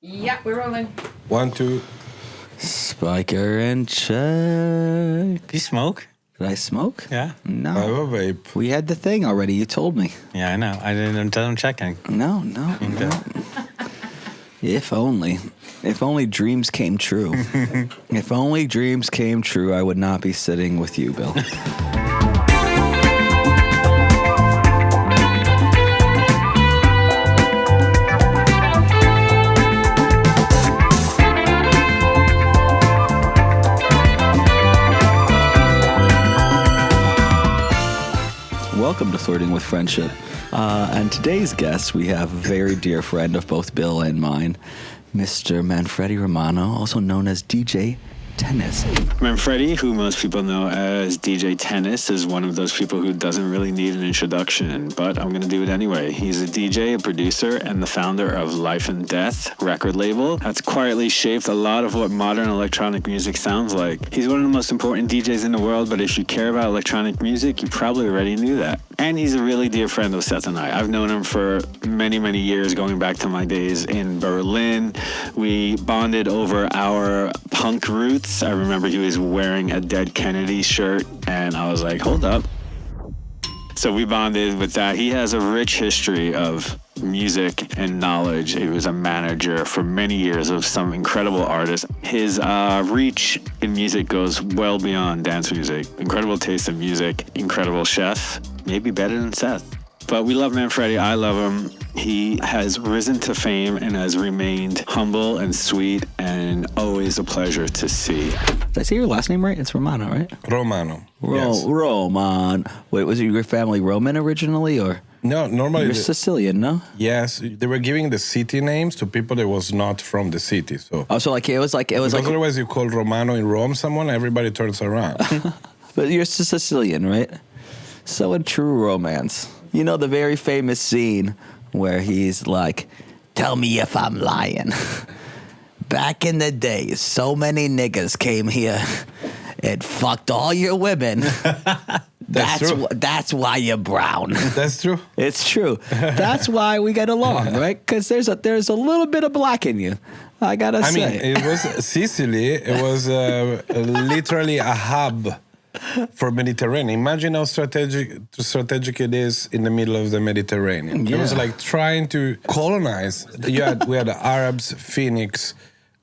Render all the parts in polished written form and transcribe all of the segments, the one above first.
Yeah, we're rolling. 1, 2. Spiker and check. Do you smoke? Did I smoke? Yeah. No. I have a vape. We had the thing already. You told me. Yeah, I know. I didn't checking. No. If only. If only dreams came true. If only dreams came true, I would not be sitting with you, Bill. Welcome to Flirting with Friendship. And today's guest, we have a very dear friend of both Bill and mine, Mr. Manfredi Romano, also known as DJ Tennis. Manfredi, who most people know as DJ Tennis, is one of those people who doesn't really need an introduction, but I'm going to do it anyway. He's a DJ, a producer, and the founder of Life and Death record label that's quietly shaped a lot of what modern electronic music sounds like. He's one of the most important DJs in the world, but if you care about electronic music, you probably already knew that. And he's a really dear friend of Seth and I. I've known him for many, many years, going back to my days in Berlin. We bonded over our punk roots. I remember he was wearing a Dead Kennedy shirt, and I was like, hold up. So we bonded with that. He has a rich history of music and knowledge. He was a manager for many years of some incredible artists. His reach in music goes well beyond dance music. Incredible taste in music, incredible chef, maybe better than Seth. But we love Manfredi. I love him. He has risen to fame and has remained humble and sweet and always a pleasure to see. Did I say your last name right? It's Romano, right? Romano. Yes. Roman. Wait, was it your family Roman originally, or? No, normally... You're Sicilian, no? Yes, they were giving the city names to people that was not from the city. So it was like otherwise you call Romano in Rome someone, everybody turns around. But you're Sicilian, right? So in true romance, you know the very famous scene where he's like, "Tell me if I'm lying. Back in the day, so many niggas came here and fucked all your women. That's why you're brown." That's true. It's true. That's why we get along, right? Because there's a little bit of black in you. I gotta say. I mean, it was Sicily. It was literally a hub for Mediterranean. Imagine how strategic it is in the middle of the Mediterranean. Yeah. It was like trying to colonize. We had the Arabs, Phoenix,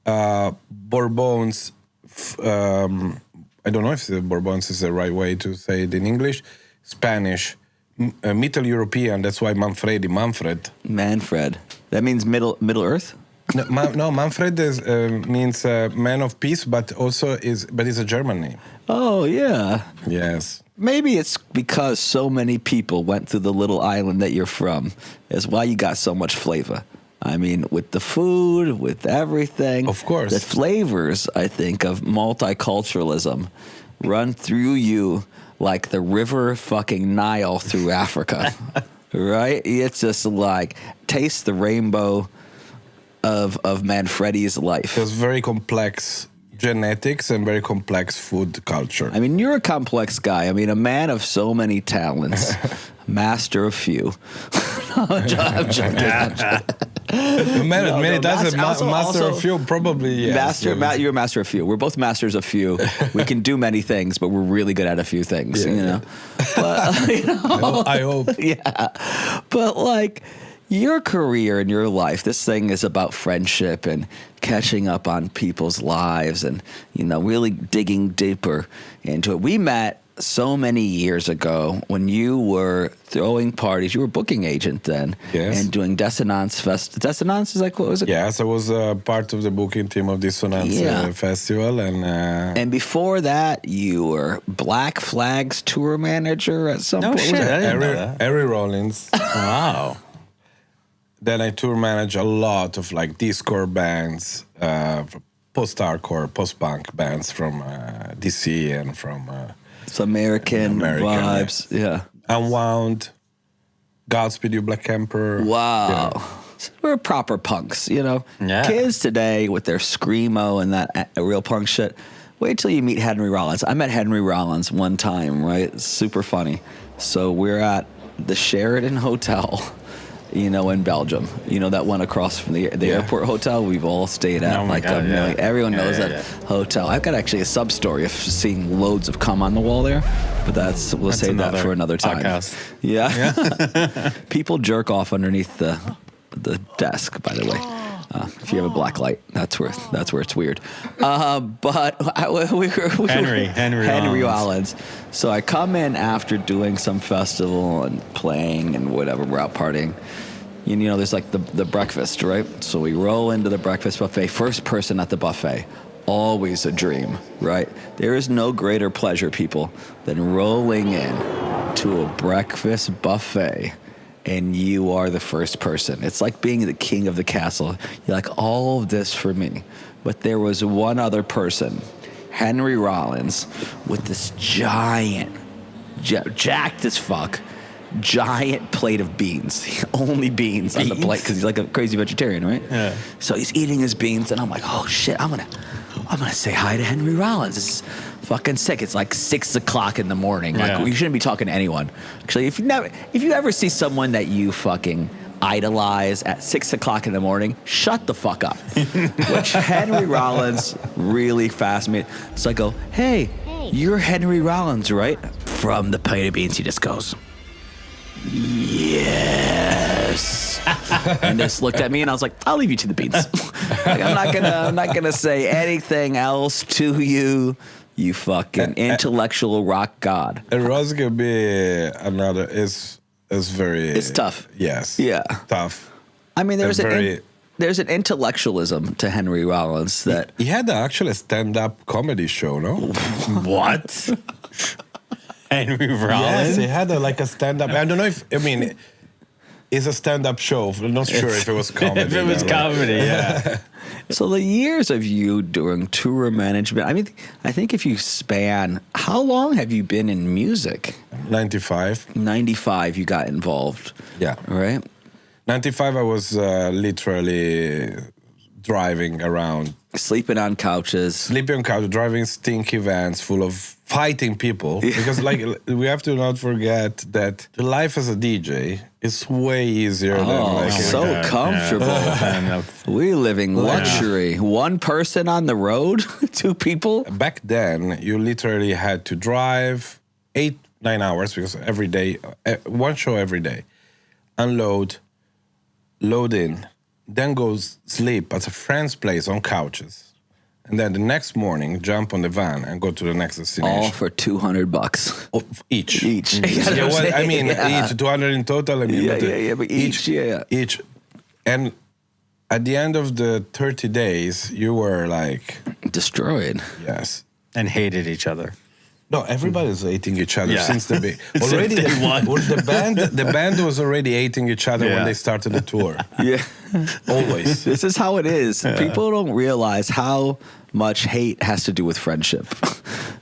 Bourbons. I don't know if the Bourbons is the right way to say it in English. Spanish, Middle European. That's why Manfred. That means Middle Earth. No, Manfred means man of peace, but it's a German name. Oh, yeah. Yes. Maybe it's because so many people went through the little island that you're from is why you got so much flavor. I mean, with the food, with everything. Of course. The flavors, I think, of multiculturalism run through you like the river fucking Nile through Africa. Right? It's just like, taste the rainbow of Manfredi's life. It's very complex genetics and very complex food culture. I mean, you're a complex guy. I mean, a man of so many talents, master of few. No, I'm joking. A man of many talents, master of few, probably, yes. You're a master of few. We're both masters of few. We can do many things, but we're really good at a few things, you know? But, I hope. Yeah. But, like, your career and your life, this thing is about friendship and catching up on people's lives and, you know, really digging deeper into it. We met so many years ago when you were throwing parties. You were a booking agent then. Yes. And doing Dissonance Fest. Dissonance is like, what was it? Yes, I was part of the booking team of Dissonance Festival. And before that, you were Black Flag's tour manager at some point. Shit, I didn't know that. Henry Rollins. Wow. Then I tour manage a lot of like disco bands, post-hardcore, post-punk bands from DC and from... It's American vibes, yeah. Unwound, Godspeed You Black Emperor. Wow. Yeah. We're proper punks, you know? Yeah. Kids today with their screamo and that real punk shit. Wait till you meet Henry Rollins. I met Henry Rollins one time, right? It's super funny. So we're at the Sheraton Hotel in Belgium. That one across from the airport hotel we've all stayed at. Oh my God, a million. yeah. Everyone knows Yeah, that hotel. I've got actually a sub-story of seeing loads of cum on the wall there, but we'll save that for another time. podcast. Yeah. People jerk off underneath the desk, by the way. If you have a black light, that's where it's weird. But we were Henry Rollins. So I come in after doing some festival and playing and whatever. We're out partying. There's like the breakfast, right? So we roll into the breakfast buffet. First person at the buffet. Always a dream, right? There is no greater pleasure, people, than rolling in to a breakfast buffet and you are the first person. It's like being the king of the castle. You're like, all of this for me. But there was one other person, Henry Rollins, with this giant, jacked as fuck, giant plate of beans. Only beans on the plate, because he's like a crazy vegetarian, right? Yeah. So he's eating his beans, and I'm like, oh shit, I'm gonna say hi to Henry Rollins. This is fucking sick. It's like 6 o'clock in the morning. Like, you shouldn't be talking to anyone. Actually, if you ever see someone that you fucking idolize at 6 o'clock in the morning, shut the fuck up. Which Henry Rollins really fascinated. So I go, hey, you're Henry Rollins, right? From the plate of beans, he just goes, yes. And just looked at me, and I was like, I'll leave you to the beans. Like, I'm not gonna say anything else to you. You fucking intellectual rock god. It was gonna be another. It's very. It's tough. Yes. Yeah. Tough. I mean, there's an intellectualism to Henry Rollins that he had actually a stand-up comedy show. No. What? Henry Rollins? Yes, he had a stand-up. I don't know if it's a stand-up show. I'm not sure if it was comedy. If it was comedy, yeah. So the years of you doing tour management, I mean, I think if you span, how long have you been in music? 95. 95 you got involved. Yeah. Right? 95 I was literally driving around. Sleeping on couches. Driving stinky vans full of fighting people. Because we have to not forget that the life as a DJ is way easier than so comfortable. Yeah. We're living luxury. One person on the road, 2 people. Back then, you literally had to drive 8-9 hours because every day, one show every day, unload, load in, then go sleep at a friend's place on couches. And then the next morning, jump on the van and go to the next destination. All for $200. Oh, each. Each. Yeah, well, I mean, each 200 in total. I mean, but each. Each. And at the end of the 30 days, you were like destroyed. Yes. And hated each other. No, everybody's hating each other since the already day one. The band was already hating each other when they started the tour. Yeah. Always. This is how it is. Yeah. People don't realize how much hate has to do with friendship.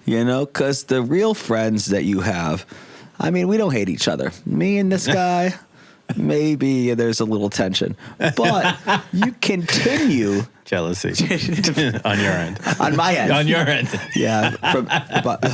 Because the real friends that you have, I mean, we don't hate each other. Me and this guy, maybe there's a little tension. But you continue. Jealousy. On your end. On my end. On your end. Yeah.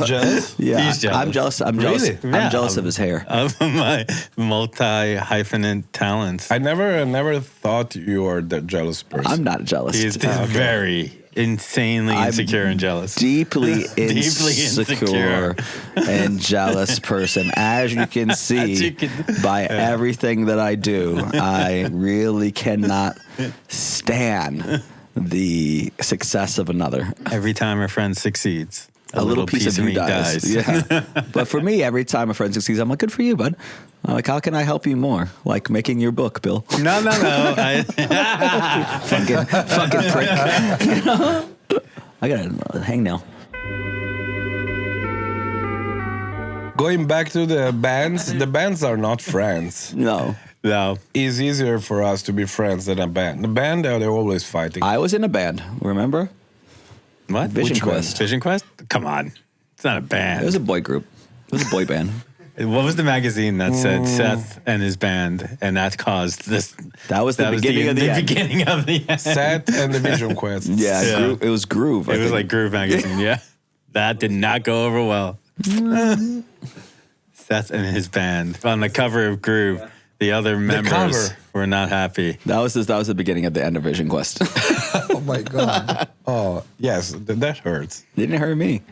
Jealous? Yeah. He's jealous. I'm jealous. I'm jealous. Really? I'm jealous of his hair. Of my multi-hyphenate talents. I never thought you were the jealous person. I'm not jealous. He's very insanely insecure and jealous. Deeply insecure and jealous person. As you can see by everything that I do, I really cannot stand the success of another. Every time a friend succeeds, a little piece of me dies. Yeah. But for me, every time a friend succeeds, I'm like, good for you, bud. I'm like, how can I help you more? Like making your book, Bill. No. fucking prick. I got a hangnail. Going back to the bands are not friends. No. It's easier for us to be friends than a band. The band, they're always fighting. I was in a band, remember? What? Vision Quest. Vision Quest? Come on. It's not a band. It was a boy group. It was a boy band. What was the magazine that said Seth and his band, and that caused this? That was the beginning of the end. beginning of the end. Seth and the Vision Quest. Yeah. It was Groove. It was like Groove magazine. Yeah, that did not go over well. Seth and his band on the cover of Groove. The other members. The cover. We're not happy. That was the beginning of the end of Vision Quest. Oh my God. Oh yes, that hurts. Didn't hurt me.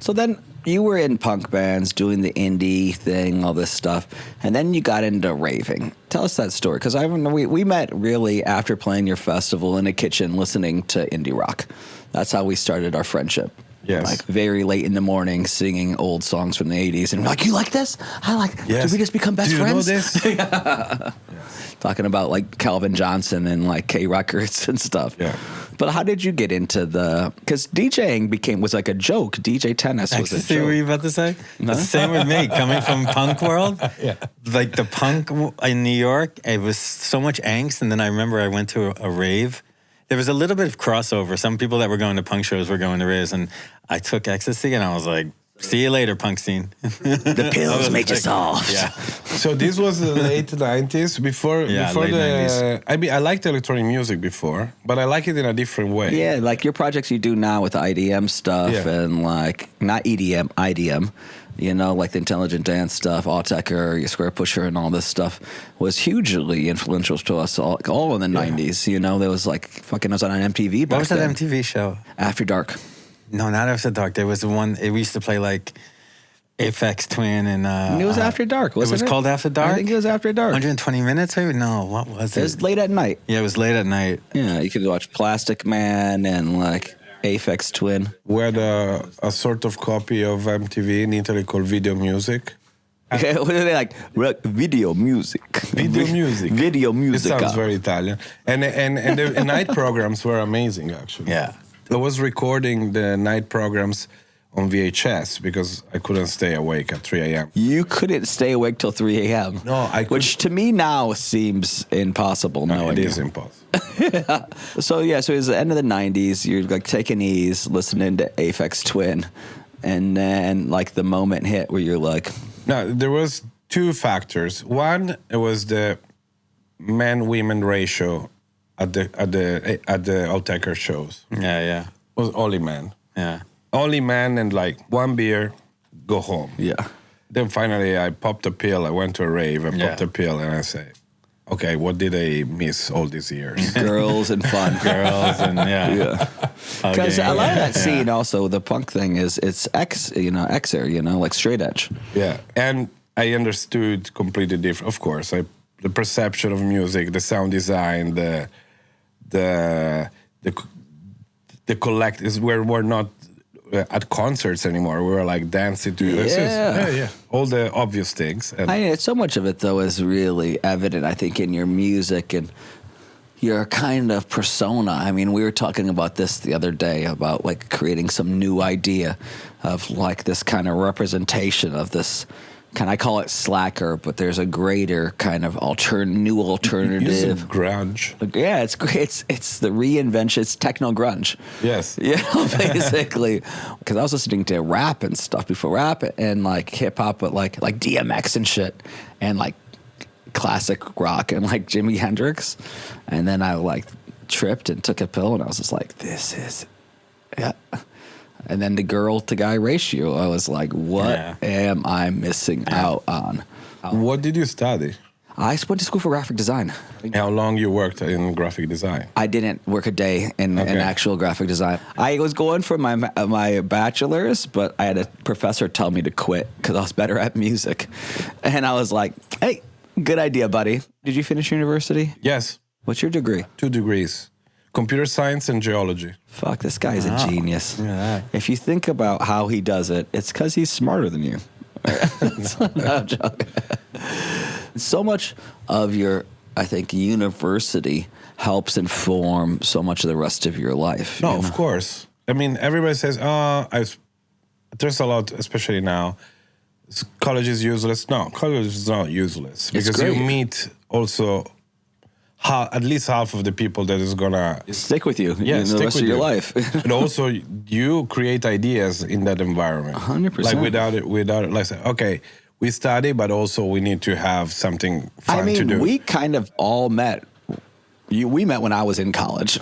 So then you were in punk bands doing the indie thing, all this stuff, and then you got into raving. Tell us that story, because I remember we met really after playing your festival in a kitchen listening to indie rock. That's how we started our friendship. Yes. Like very late in the morning singing old songs from the 80s. And we're like, you like this? I like Yes. Did we just become best friends? Do you know this? Talking about like Calvin Johnson and like K Records and stuff. Yeah. But how did you get into because DJing was like a joke. DJ Tennis was a Ecstasy, joke. were you about to say? The same with me, coming from punk world. Yeah. Like the punk in New York, it was so much angst. And then I remember I went to a rave. There was a little bit of crossover. Some people that were going to punk shows were going to raves. And I took ecstasy and I was like, see you later, punk scene. The pills made you soft. Yeah. So this was the late 90s, before late the 90s. I liked electronic music before, but I like it in a different way. Yeah, like your projects you do now with the IDM stuff and like, not EDM, IDM, you know, like the intelligent dance stuff, Autechre, your Square Pusher and all this stuff was hugely influential to us all in the 90s. You know, there was like fucking us on an MTV back What was that then. MTV show? After Dark. No, not After Dark. There was the one, we used to play like Aphex Twin and... It was After Dark, wasn't it? It was called After Dark? I think it was After Dark. 120 minutes maybe? No, what was It it? was late at night. Yeah, it was late at night. Yeah, you could watch Plastic Man and like Aphex Twin. We had a sort of copy of MTV in Italy called Video Music. What are they like? Video music. Video music. Video It music. sounds very Italian. And the night programs were amazing, actually. Yeah. I was recording the night programs on VHS because I couldn't stay awake at 3 a.m. You couldn't stay awake till 3 a.m. No, I could. Which to me now seems impossible. No, it you. is impossible. So it was the end of the 90s. You're like taking ease, listening to Aphex Twin. And then like the moment hit where you're like... Now, there was two factors. One, it was the man-women ratio at the Autechre shows. Yeah. It was only men. Yeah. Only men and like one beer, go home. Yeah. Then finally I popped a pill. I went to a rave. I popped a pill and I say, okay, what did I miss all these years? Girls and fun. Girls and Yeah. Because a lot of that Yeah. scene also, the punk thing it's Xer, like straight edge. Yeah, and I understood completely different. Of course, the perception of music, the sound design, the collect is where we're not at concerts anymore. We were like dancing to all the obvious things. And So much of it though is really evident, I think, in your music and your kind of persona. I mean, we were talking about this the other day about like creating some new idea of like this kind of representation of this. Can I call it slacker? But there's a greater kind of new alternative. grunge. Yeah, it's great. It's the reinvention. It's techno grunge. Yes. Basically. Because I was listening to rap and stuff before rap and like hip hop, but like DMX and shit, and like classic rock and like Jimi Hendrix, and then I like tripped and took a pill and I was just like, this is, and then the girl to guy ratio, I was like, what am I missing out on? What did you study? I went to school for graphic design. How long you worked in graphic design? I didn't work a day in actual graphic design. I was going for my bachelor's, but I had a professor tell me to quit because I was better at music, and I was like, hey, good idea, buddy. Did you finish university? Yes. What's your degree? 2 degrees. Computer science and geology. Fuck, this guy's a genius. Yeah. If you think about how he does it, it's because he's smarter than you. No, I'm joking. So much of your, I think, university helps inform so much of the rest of your life. No, of course. I mean, everybody says, there's a lot, especially now, college is useless. No, college is not useless. Because you meet also at least half of the people that is going to stick with you the the rest of your life. And also, you create ideas in that environment. 100%. Like without it, like, okay, we study, but also we need to have something fun to do. We kind of all met. We met when I was in college.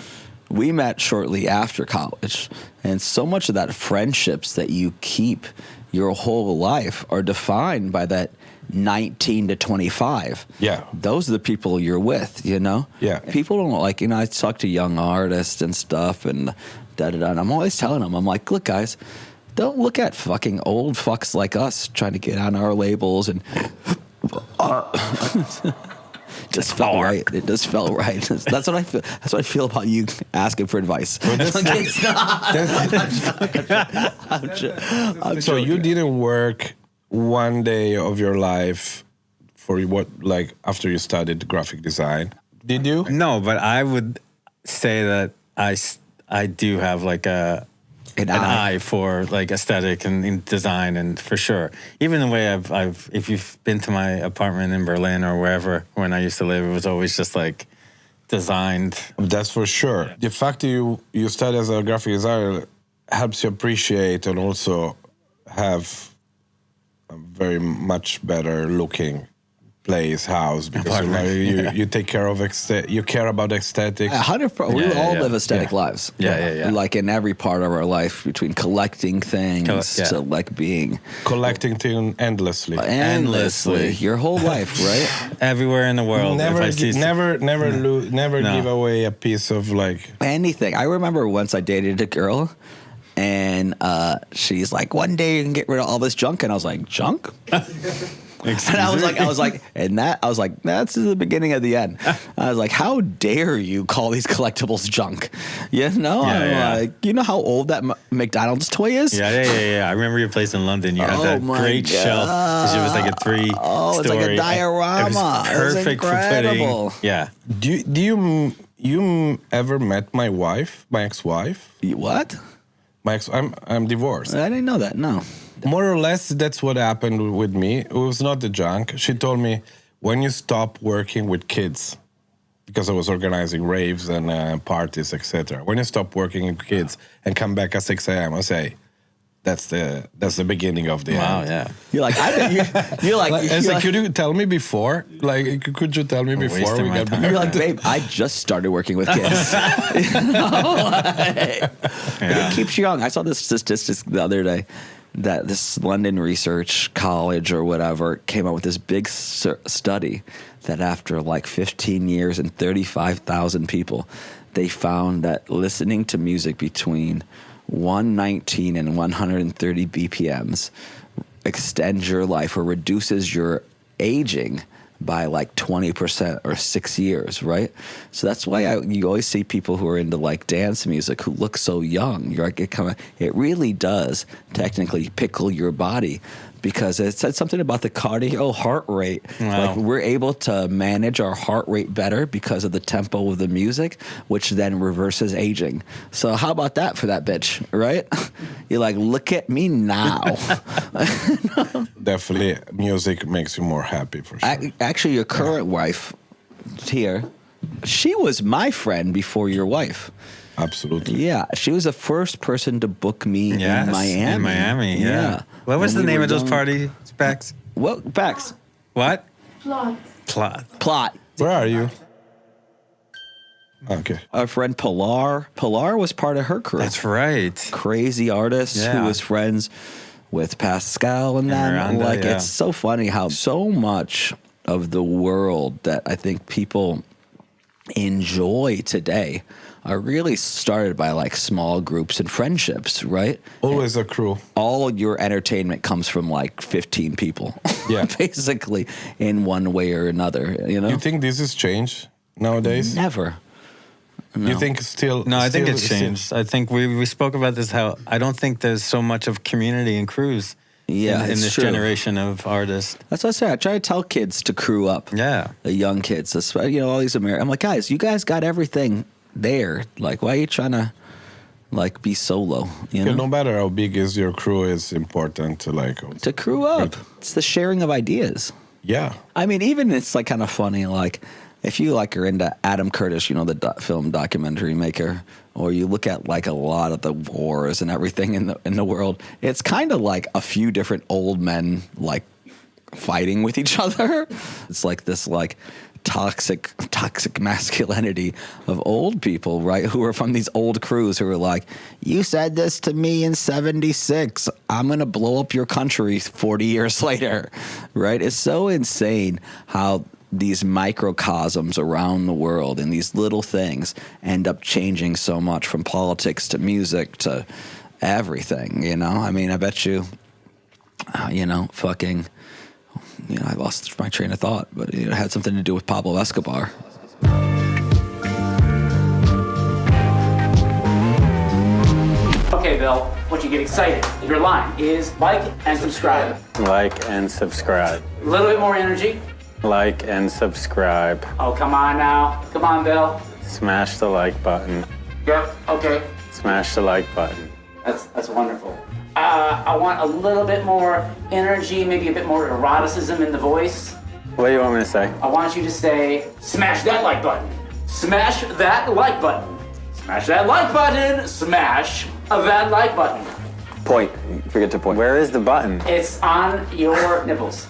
We met shortly after college. And so much of that friendships that you keep your whole life are defined by that 19 to 25. Yeah. Those are the people you're with, you know? Yeah. People don't like, you know, I talk to young artists and stuff and da-da-da, and I'm always telling them, I'm like, look, guys, don't look at fucking old fucks like us trying to get on our labels and... just felt right. It just felt right. That's what I feel. That's what I feel about you asking for advice. It's not. So you didn't work one day of your life for what, like after you studied graphic design? Did you? No, but I would say that I do have like an eye for like aesthetic and design, and for sure. Even the way I've if you've been to my apartment in Berlin or wherever when I used to live, it was always just like designed. That's for sure. The fact that you study as a graphic designer helps you appreciate and also have a very much better looking place, house, because you take care of you care about aesthetics. 100%. We all live aesthetic lives. Yeah. Like in every part of our life, between collecting things to like being collecting things endlessly. Your whole life, right? Everywhere in the world. Never give away a piece of like anything. I remember once I dated a girl, and she's like, "One day you can get rid of all this junk," and I was like, "Junk." And I was like, that's the beginning of the end. I was like, how dare you call these collectibles junk? You know, like, you know how old that McDonald's toy is? Yeah. I remember your place in London. You had that great shelf. It was like a 3-story. Oh, it's like a diorama. It was perfect for putting. Yeah. Do you ever met my wife, my ex-wife? What? I'm divorced. I didn't know that. No. More or less, that's what happened with me. It was not the junk. She told me, when you stop working with kids, because I was organizing raves and parties, etc. When you stop working with kids and come back at 6 a.m., I say, that's the beginning of the end. Wow, yeah. You're like, you're like, could you tell me before? Like, could you tell me before we got back? You're like, babe, I just started working with kids. It keeps you young. I saw this statistics the other day that this London Research College or whatever came out with this big study that after like 15 years and 35,000 people, they found that listening to music between 119 and 130 BPMs extends your life or reduces your aging by like 20% or 6 years, right? So that's why you always see people who are into like dance music who look so young. You're like, it really does technically pickle your body, because it said something about the cardio heart rate. Wow. Like we're able to manage our heart rate better because of the tempo of the music, which then reverses aging. So how about that for that bitch, right? You're like, look at me now. Definitely, music makes you more happy, for sure. Actually, your current wife here, she was my friend before your wife. Absolutely. Yeah, she was the first person to book me in Miami. In Miami, yeah. What was the name of those parties, Pax? What, Pax? What? Plot. Where are you? Okay. Our friend Pilar. Pilar was part of her crew. That's right. Crazy artist who was friends with Pascal and them. Miranda, it's so funny how so much of the world that I think people enjoy today are really started by like small groups and friendships, right? Always a crew. All your entertainment comes from like 15 people. Yeah. Basically, in one way or another, you know? You think this has changed nowadays? Never. No. You think still? No, I think it's changed. I think we spoke about this, how I don't think there's so much of community and crews in this generation of artists. That's what I say. I try to tell kids to crew up. Yeah. The young kids, you know, all these Americans. I'm like, guys, you guys got everything there. Like, why are you trying to like be solo? You know? No matter how big is your crew, is important to crew up. It's the sharing of ideas. Yeah. I mean, even it's like kind of funny. Like, if you like are into Adam Curtis, you know, the film documentary maker, or you look at like a lot of the wars and everything in the world, it's kind of like a few different old men like fighting with each other. It's like this like toxic masculinity of old people, right? Who are from these old crews who are like, you said this to me in 76. I'm going to blow up your country 40 years later, right? It's so insane how these microcosms around the world and these little things end up changing so much, from politics to music to everything, you know? I mean, I bet you, I lost my train of thought, but it had something to do with Pablo Escobar. Okay, Bill, once you get excited, your line is like and subscribe. Like and subscribe. A little bit more energy. Like and subscribe. Oh, come on now. Come on, Bill. Smash the like button. Yep, okay. Smash the like button. That's wonderful. I want a little bit more energy, maybe a bit more eroticism in the voice. What do you want me to say? I want you to say, smash that like button. Smash that like button. Smash that like button. Smash that like button. Point. Forget to point. Where is the button? It's on your nipples.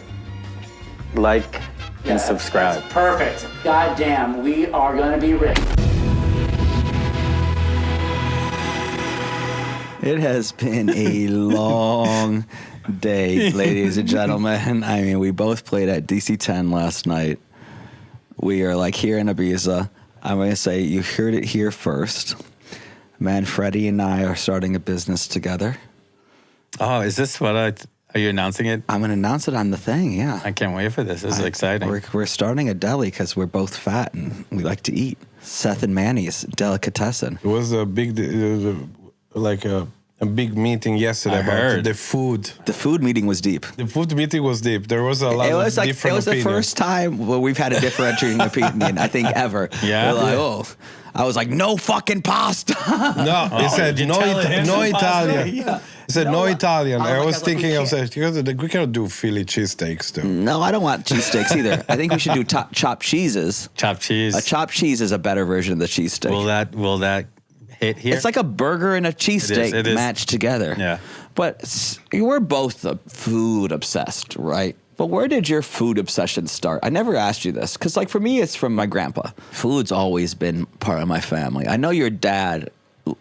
Like and subscribe. That's perfect. God damn, we are gonna be rich. It has been a long day, ladies and gentlemen. I mean, we both played at DC 10 last night. We are like here in Ibiza. I'm going to say you heard it here first. Manfredi and I are starting a business together. Oh, is this what are you announcing it? I'm going to announce it on the thing, yeah. I can't wait for this. This is exciting. We're starting a deli because we're both fat and we like to eat. Seth and Manny's Delicatessen. It was a big, a big meeting yesterday about the food. The food meeting was deep. The food meeting was deep. There was a lot of different opinions. It was the first time we've had a differentiating opinion, I think, ever. Yeah. I was like, no fucking pasta. No, he said no Italian. Yeah. He said no Italian. I was thinking, we we cannot do Philly cheesesteaks too. No, I don't want cheesesteaks either. I think we should do chopped cheeses. Chopped cheese. A chopped cheese is a better version of the cheesesteak. Will that hit here? It's like a burger and a cheesesteak It is. matched together. Yeah. But we're both food obsessed, right? But where did your food obsession start? I never asked you this because, for me, it's from my grandpa. Food's always been part of my family. I know your dad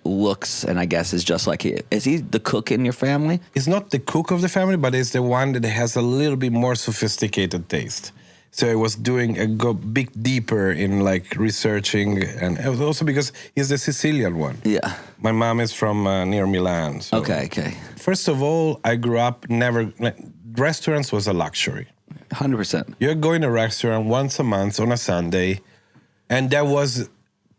looks, and I guess is just like he. Is he the cook in your family? He's not the cook of the family, but he's the one that has a little bit more sophisticated taste. So I was doing a big deeper in researching, and it was also because he's the Sicilian one. Yeah. My mom is from near Milan. So. Okay. First of all, I grew up restaurants was a luxury. 100%. You're going to a restaurant once a month on a Sunday, and that was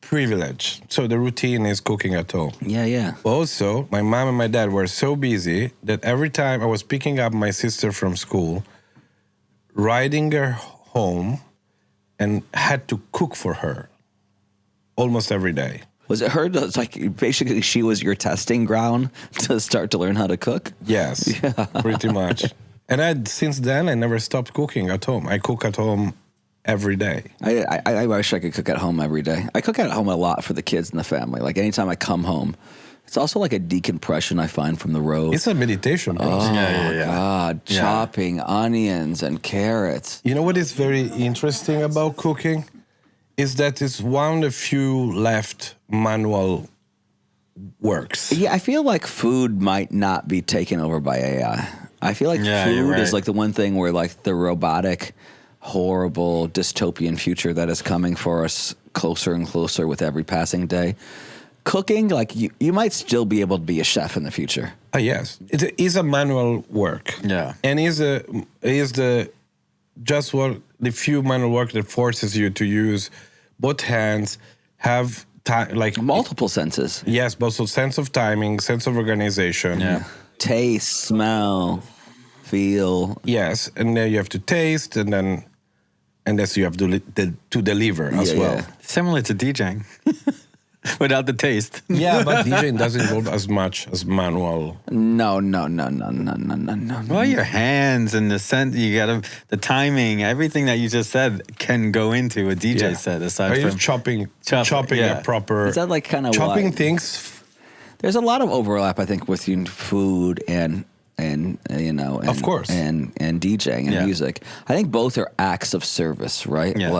privilege. So the routine is cooking at home. Yeah. Also, my mom and my dad were so busy that every time I was picking up my sister from school, riding her home, and had to cook for her almost every day. Was it her? It's basically she was your testing ground to start to learn how to cook? Yes, pretty much. And since then, I never stopped cooking at home. I cook at home every day. I wish I could cook at home every day. I cook at home a lot for the kids and the family. Anytime I come home, it's also like a decompression I find from the road. It's a meditation process. Oh, God. Yeah. Chopping onions and carrots. You know what is very interesting about cooking? Is that it's one of the few left manual works. Yeah, I feel like food might not be taken over by AI. I feel like food is the one thing where the robotic, horrible, dystopian future that is coming for us closer and closer with every passing day. Cooking, you might still be able to be a chef in the future. Yes. It is a manual work. Yeah. And the few manual work that forces you to use both hands, have multiple senses. Yes, both sense of timing, sense of organization. Yeah. Taste, smell, feel. Yes, and then you have to taste, and then you have to deliver as well. Yeah. Similar to DJing. Without the taste. Yeah, but DJing doesn't involve as much as manual. No. Well, your hands and the scent, the timing, everything that you just said can go into a DJ set. Aside from chopping a proper. Is that kind of chopping things? There's a lot of overlap, I think, with food and of course, and DJing and music. I think both are acts of service, right? Yeah.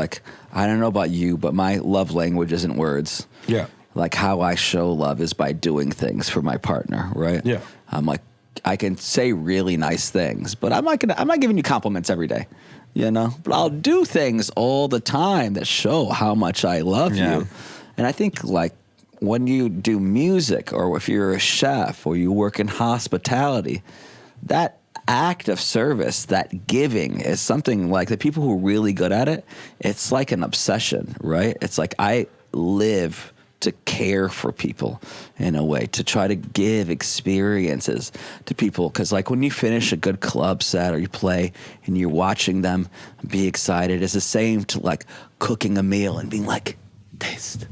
I don't know about you, but my love language isn't words. Yeah. Like how I show love is by doing things for my partner, right? Yeah. I'm like, I can say really nice things, but I'm not giving you compliments every day, you know? But I'll do things all the time that show how much I love you. And I think like when you do music or if you're a chef or you work in hospitality, that act of service, that giving is something like the people who are really good at it, it's like an obsession, right? It's like I live to care for people in a way, to try to give experiences to people. Because like when you finish a good club set or you play and you're watching them be excited, it's the same to like cooking a meal and being like, taste.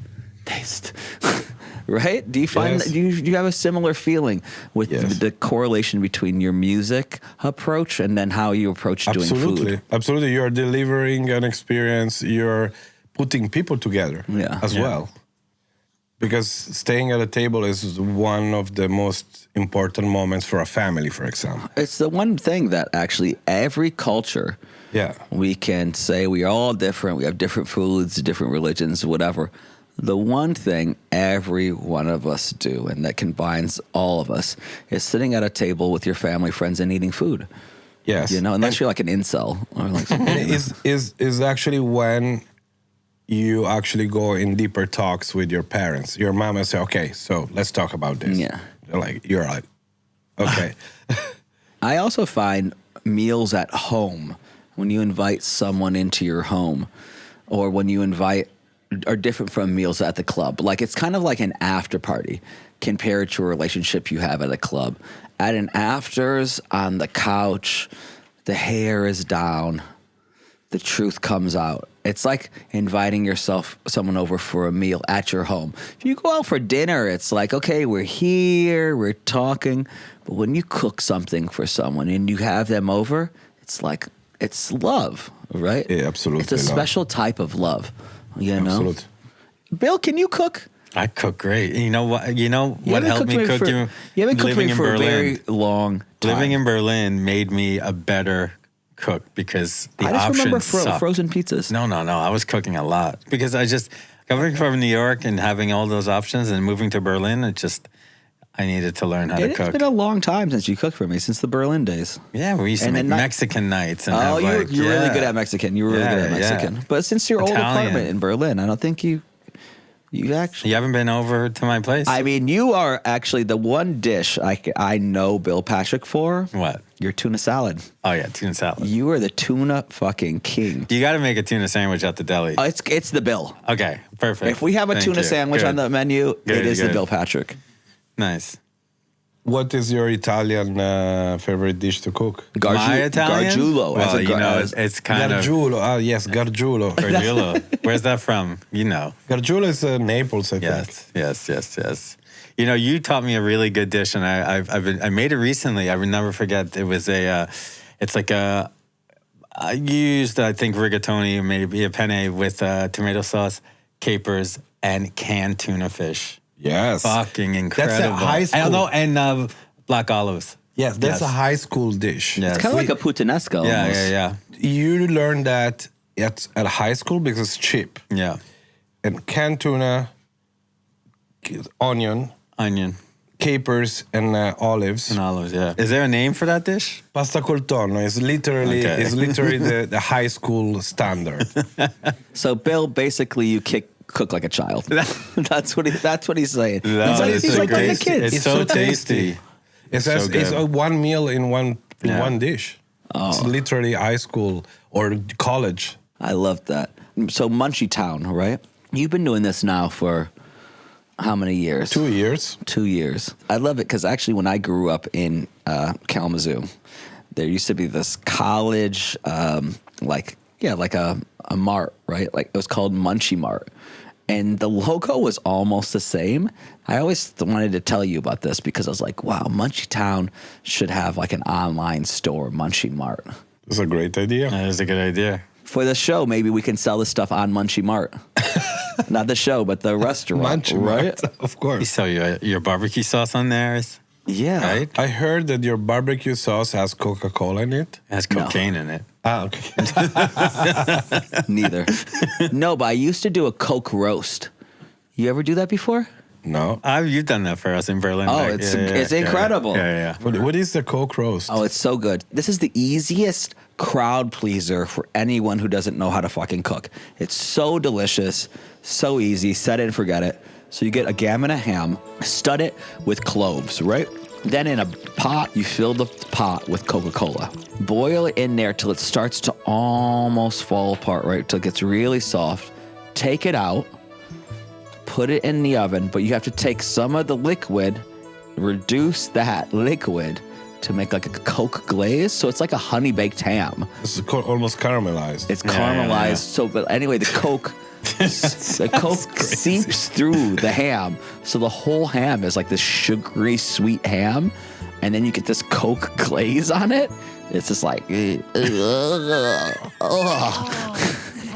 Right? Do you find that you have a similar feeling with the correlation between your music approach and then how you approach doing food? Absolutely. You're delivering an experience. You're putting people together as well. Because staying at a table is one of the most important moments for a family, for example. It's the one thing that actually every culture, we can say we are all different. We have different foods, different religions, whatever. The one thing every one of us do, and that combines all of us, is sitting at a table with your family, friends, and eating food. Yes. You know, unless you're like an incel. Or like is actually when you actually go in deeper talks with your parents. Your mom will say, okay, so let's talk about this. Yeah. You're like, okay. I also find meals at home, when you invite someone into your home, or when you invite, are different from meals at the club. Like it's kind of like an after party compared to a relationship you have at a club. At an afters, on the couch, the hair is down, the truth comes out. It's like inviting someone over for a meal at your home. If you go out for dinner, it's like, okay, we're here, we're talking. But when you cook something for someone and you have them over, it's like, it's love, right? Yeah, absolutely. It's a special type of love, you know? Absolutely. Bill, can you cook? I cook great. You know what? You haven't helped me cook? You haven't cooked me for a very long time. Living in Berlin made me a better cook because the I just options remember sucked. frozen pizzas. No. I was cooking a lot because coming from New York and having all those options and moving to Berlin, I needed to learn how to cook. It's been a long time since you cooked for me, since the Berlin days. Yeah, we used to make Mexican nights. And you're really good at Mexican. You were really good at Mexican. But since your old apartment in Berlin, I don't think you actually... You haven't been over to my place? I mean, you are actually the one dish I know Bill Patrick for. What? Your tuna salad. Oh, yeah, tuna salad. You are the tuna fucking king. You got to make a tuna sandwich at the deli. It's the Bill. Okay, perfect. If we have a tuna sandwich on the menu, it is the Bill Patrick. Nice. What is your Italian favorite dish to cook? My Italian? Gargiulo. Well, it's kind Gargiulo. Ah, yes, Gargiulo. Gargiulo. Where's that from? You know. Gargiulo is Naples, I think. Yes. You know, you taught me a really good dish, and I made it recently. I will never forget. It was I used, I think, rigatoni, maybe a penne with tomato sauce, capers, and canned tuna fish. Yes. Fucking incredible. That's a high school. I know, and black olives. Yes, that's a high school dish. Yes. It's kind of like a puttanesca almost. Yeah. You learn that at high school because it's cheap. Yeah. And canned tuna, onion, capers, and olives. And olives, yeah. Is there a name for that dish? Pasta col tonno is literally the high school standard. So Bill, basically you cook like a child. That's what he's saying. No, He's like the kids. It's so tasty. It's one meal in one dish. Oh. It's literally high school or college. I love that. So Munchie Town, right? You've been doing this now for how many years? 2 years. 2 years. I love it because actually when I grew up in Kalamazoo, there used to be this college, like a mart, right? Like it was called Munchie Mart. And the logo was almost the same. I always wanted to tell you about this because I was like, wow, Munchie Town should have like an online store, Munchie Mart. That's a great idea. That is a good idea. For the show, maybe we can sell this stuff on Munchie Mart. Not the show, but the restaurant, Munchie right? Mart, of course. You sell your barbecue sauce on there? Yeah. Right? I heard that your barbecue sauce has Coca-Cola in it. It has cocaine in it. Ah, okay. Neither. No, but I used to do a Coke roast. You ever do that before? No. You've done that for us in Berlin. Oh, like, it's incredible. Yeah. What is the Coke roast? Oh, it's so good. This is the easiest crowd pleaser for anyone who doesn't know how to fucking cook. It's so delicious, so easy. Set it and forget it. So you get a gammon of ham, stud it with cloves, right? Then in a pot, you fill the pot with Coca-Cola. Boil it in there till it starts to almost fall apart, right? Till it gets really soft. Take it out, put it in the oven, but you have to take some of the liquid, reduce that liquid to make like a Coke glaze. So it's like a honey baked ham. It's almost caramelized. It's caramelized. Yeah. So, but anyway, the Coke seeps through the ham. So the whole ham is like this sugary, sweet ham. And then you get this Coke glaze on it. It's just like, you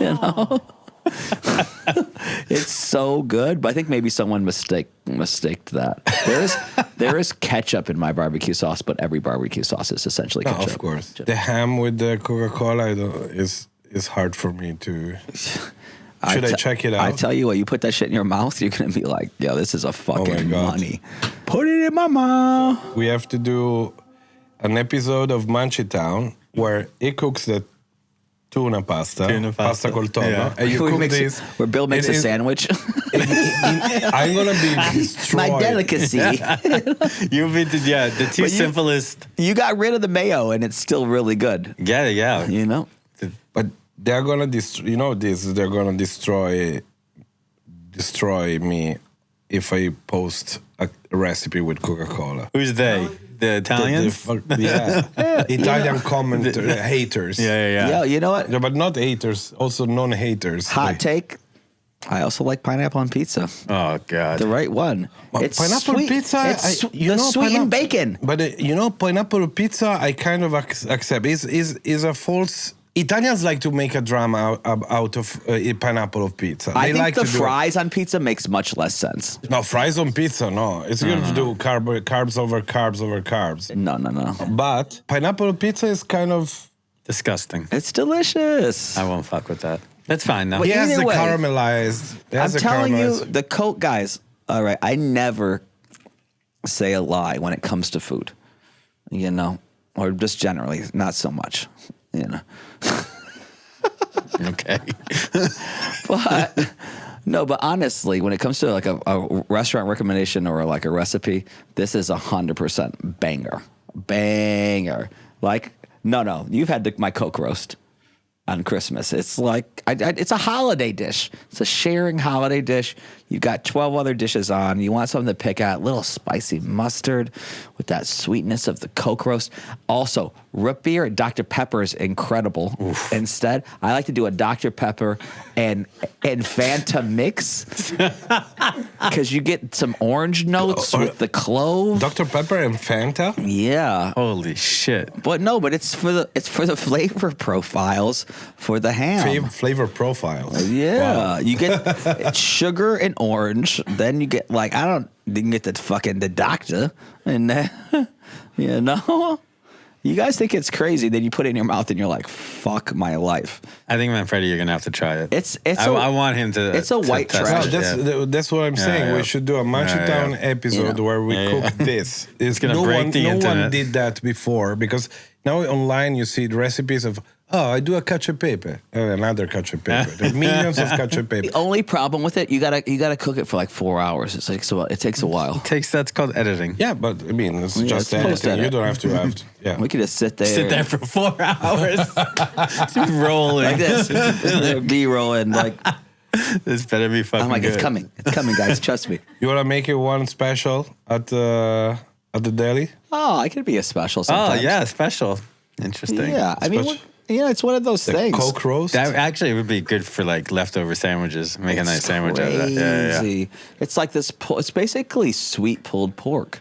know? It's so good, but I think maybe someone mistaked that. There is ketchup in my barbecue sauce, but every barbecue sauce is essentially ketchup. Of course. The ham with the Coca-Cola is hard for me to... Should I check it out? I tell you what, you put that shit in your mouth, you're going to be like, yo, this is a fucking God. money. Put it in my mouth. We have to do an episode of Munchie Town where he cooks the tuna pasta col tonno, Yeah. and you cook this. Where Bill makes a sandwich. I'm gonna be destroyed. My delicacy. You've been to, the two simplest. You got rid of the mayo, and it's still really good. Yeah. You know? But they're gonna destroy. You know this. They're gonna destroy me if I post a recipe with Coca-Cola. Who's they? The Italians? Italian haters. Yeah. Yo, you know what? Yeah, but not haters, also non-haters. Hot take. I also like pineapple on pizza. Oh, God. The right one. Well, It's pineapple sweet. pizza, It's sweetened bacon. But pineapple pizza, I kind of accept. Is a false. Italians like to make a drama out of pineapple of pizza. I They think like the to do fries on pizza makes much less sense. No, fries on pizza, no. It's good to do carbs over carbs over carbs. No. But pineapple pizza is kind of... Disgusting. It's delicious. I won't fuck with that. That's fine, though. But He has either the way, caramelized. I'm telling you, the Coke guys, all right, I never say a lie when it comes to food, you know, or just generally, not so much, you know. Okay. But honestly, when it comes to like a restaurant recommendation or like a recipe, this is 100% banger. Like, no, you've had my Coke roast on Christmas. It's like, it's a holiday dish. It's a sharing holiday dish. You got 12 other dishes on. You want something to pick out. A little spicy mustard with that sweetness of the Coke roast. Also, root beer and Dr. Pepper is incredible. Oof. Instead, I like to do a Dr. Pepper and Fanta mix because you get some orange notes with the clove. Dr. Pepper and Fanta? Yeah. Holy shit. But it's for the flavor profiles for the ham. Flavor profiles. Yeah, Wow. you get sugar and orange. Then you get you can get the doctor, and then you know, you guys think it's crazy. Then you put it in your mouth, and you're like, "Fuck my life." I think Manfredi, you're gonna have to try it. I want him to. It's a white test trash. it, That's what I'm saying. yeah. We should do a Munchie Town episode where we cook this. It's gonna break the internet. No one did that before because now online you see the recipes of. Oh, I do a cacio e pepe and another cacio e pepe. There's millions of cacio e pepe. The only problem with it, you gotta cook it for like 4 hours. It takes a while. That's called editing. Yeah, but I mean, it's just it's editing. post-edit. You don't have to. Yeah. We could just sit there. Sit there for 4 hours. Just rolling. like this. Be rolling like. This better be fucking I'm like, good. it's coming, guys. Trust me. You want to make it one special at the deli? Oh, I could be a special Oh, sometimes. yeah, special. Interesting. Yeah, I mean, it's one of those things. Coke roast? That actually would be good for like leftover sandwiches. Make a nice sandwich out of that. Yeah. It's like this. It's basically sweet pulled pork.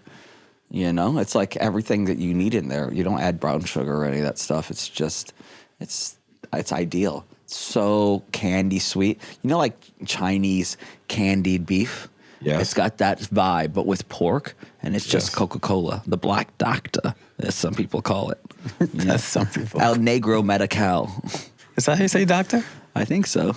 You know, it's like everything that you need in there. You don't add brown sugar or any of that stuff. It's just, it's ideal. So candy sweet. You know, like Chinese candied beef. Yes. It's got that vibe, but with pork, and it's just Coca-Cola, the Black Doctor, as some people call it. That's some people. El Negro Medi-Cal. Is that how you say doctor? I think so.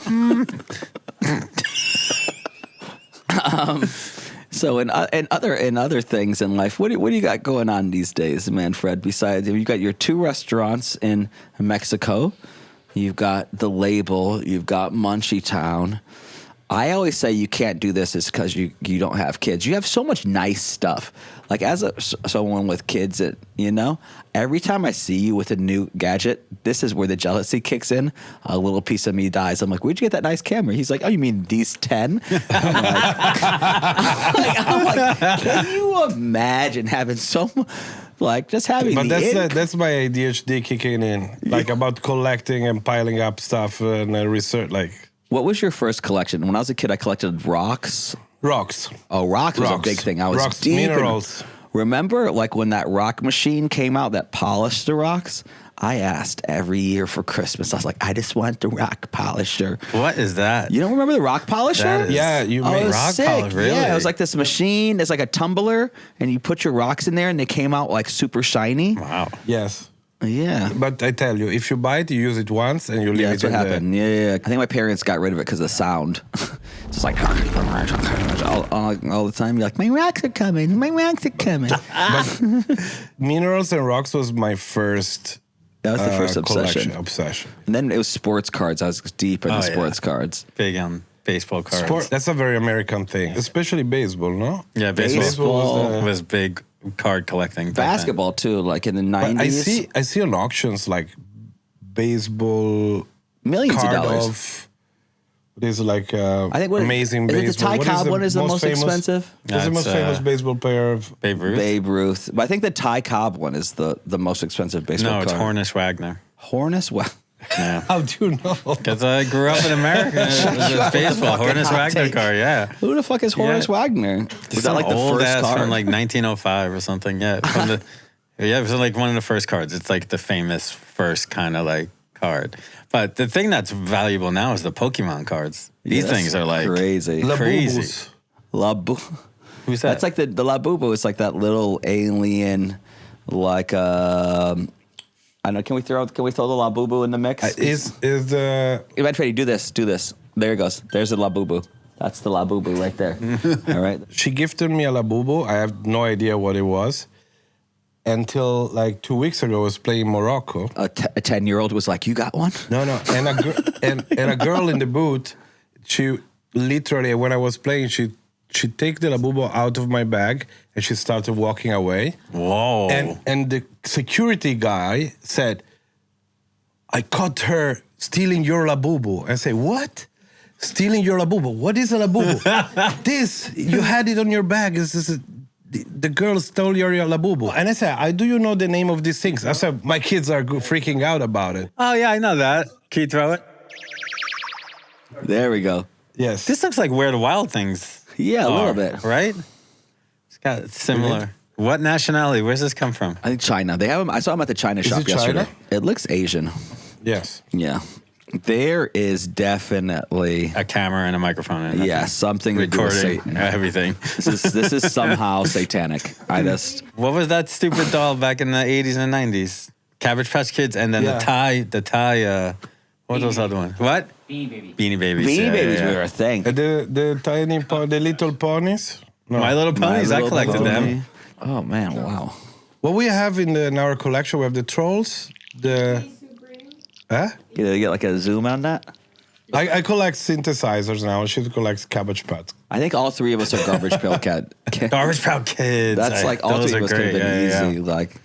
So in other things in life, what do you got going on these days, Manfred? Besides, you got your 2 restaurants in Mexico, you've got the Label, you've got Munchie Town. I always say you can't do this is because you don't have kids. You have so much nice stuff. Like as someone with kids, that every time I see you with a new gadget, this is where the jealousy kicks in. A little piece of me dies. I'm like, where'd you get that nice camera? He's like, oh, you mean these 10? I'm like, can you imagine having just having? But that's my ADHD kicking in, like about collecting and piling up stuff and research. Like, what was your first collection? When I was a kid, I collected rocks. Rocks. Oh, rocks was a big thing. I was rocks, deep minerals. Remember, like when that rock machine came out that polished the rocks? I asked every year for Christmas. I was like, I just want the rock polisher. What is that? You don't remember the rock polisher? Yeah, you made rock polish. Really? Yeah, it was like this machine. It's like a tumbler, and you put your rocks in there, and they came out like super shiny. Wow. Yes. Yeah. But I tell you, if you buy it, you use it once and you leave Yeah, it that's what in happened. Yeah. I think my parents got rid of it because of the sound. It's just like all the time. You're like, my rocks are coming. My rocks are coming. But minerals and rocks was my first. That was the first obsession. And then it was sports cards. I was deep into sports cards. Big on baseball cards. That's a very American thing, especially baseball, no? Yeah, baseball was big card collecting. Basketball too, like in the 90s. But I see on auctions like baseball millions card of dollars. Of there's like I think amazing is baseball. It the Ty Cobb one is the most expensive? What's the most famous baseball player of Babe Ruth? Babe Ruth. But I think the Ty Cobb one is the most expensive baseball card. No, it's Hornus Wagner. Hornus Wagner. Yeah. How do you know? Because I grew up in America. It's baseball. Hornus Wagner car, yeah. Who the fuck is Horace Wagner? Was that like the old first ass card? from like 1905 or something? Yeah. It was like one of the first cards. It's like the famous first kind of like card. But the thing that's valuable now is the Pokemon cards. These things are like crazy. Labubus. Labubu. Who's that? That's like the Labubu. It's like that little alien, like I know. Can we throw the Labubu in the mix? Is the Manfredi, do this. There it goes. There's the Labubu. That's the Labubu right there. All right. She gifted me a Labubu. I have no idea what it was. Until like 2 weeks ago, I was playing Morocco. A 10-year-old was like, "You got one?" No, and a girl in the booth. She literally, when I was playing, she take the Labubu out of my bag and she started walking away. Whoa! And the security guy said, "I caught her stealing your Labubu." I say, "What? Stealing your Labubu? What is a Labubu?" This, you had it on your bag. The girl stole your Labubu. And I said, do you know the name of these things? I said, my kids are freaking out about it. Oh, yeah, I know that. Can you throw it? There we go. Yes. This looks like Where the Wild Things Yeah, a little bit. Right? It's got similar. What nationality? Where's this come from? I think China. They have them. I saw them at the China shop it yesterday. China? It looks Asian. Yes. Yeah. There is definitely A camera and a microphone. And something to do with recording Satan. everything. This is somehow satanic. What was that stupid doll back in the 80s and 90s? Cabbage Patch Kids, and then the Thai. What was those other ones? What? Beanie Babies. Beanie Babies were a thing. The little ponies? No. My Little Ponies. I collected them. Oh man! Wow. What we have in our collection, we have the trolls, You get like a zoom on that. I collect synthesizers now. She collects Cabbage Patch. I think all three of us are Garbage Pail Cat. Garbage Pail Kids. That's like all Those three of are us could have great. been easy. Like,